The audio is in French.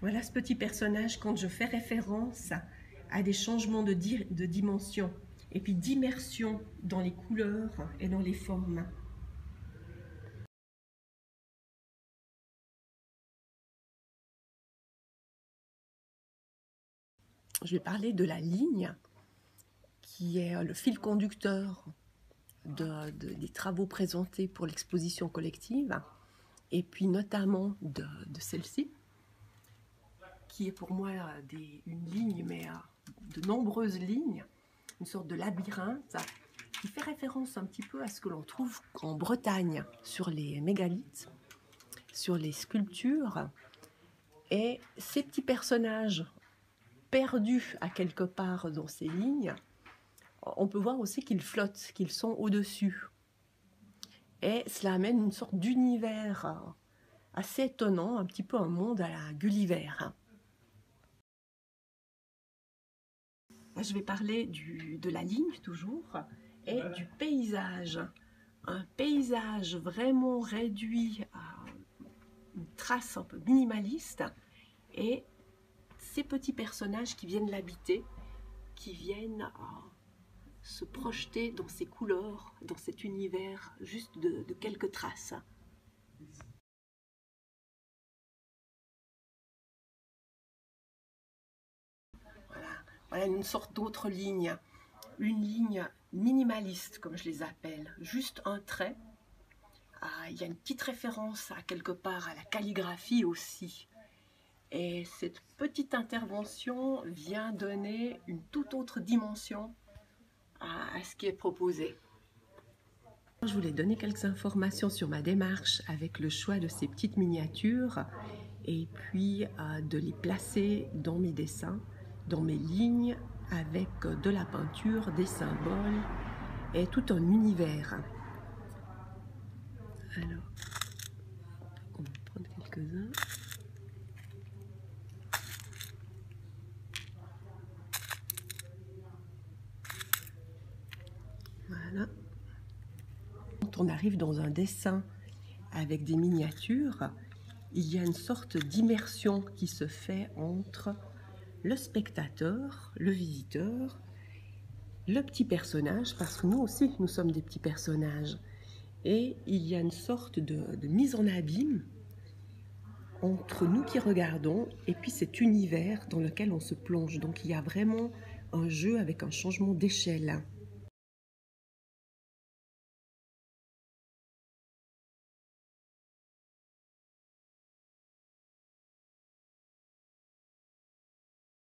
Voilà ce petit personnage quand je fais référence à des changements de dimension et puis d'immersion dans les couleurs et dans les formes. Je vais parler de la ligne qui est le fil conducteur des travaux présentés pour l'exposition collective et puis notamment de celle-ci qui est pour moi une ligne, mais de nombreuses lignes, une sorte de labyrinthe qui fait référence un petit peu à ce que l'on trouve en Bretagne sur les mégalithes, sur les sculptures. Et ces petits personnages perdus à quelque part dans ces lignes, on peut voir aussi qu'ils flottent, qu'ils sont au-dessus. Et cela amène une sorte d'univers assez étonnant, un petit peu un monde à la Gulliver. Je vais parler de la ligne toujours et du paysage. Un paysage vraiment réduit à une trace un peu minimaliste et ces petits personnages qui viennent l'habiter, qui viennent se projeter dans ces couleurs, dans cet univers juste de quelques traces. Voilà une sorte d'autre ligne, une ligne minimaliste comme je les appelle, juste un trait. Il y a une petite référence à quelque part à la calligraphie aussi. Et cette petite intervention vient donner une toute autre dimension à ce qui est proposé. Je voulais donner quelques informations sur ma démarche avec le choix de ces petites miniatures et puis de les placer dans mes dessins, dans mes lignes, avec de la peinture, des symboles et tout un univers. Alors, on va prendre quelques-uns. Voilà. Quand on arrive dans un dessin avec des miniatures, il y a une sorte d'immersion qui se fait entre le spectateur, le visiteur, le petit personnage, parce que nous aussi, nous sommes des petits personnages. Et il y a une sorte de mise en abîme entre nous qui regardons et puis cet univers dans lequel on se plonge. Donc il y a vraiment un jeu avec un changement d'échelle.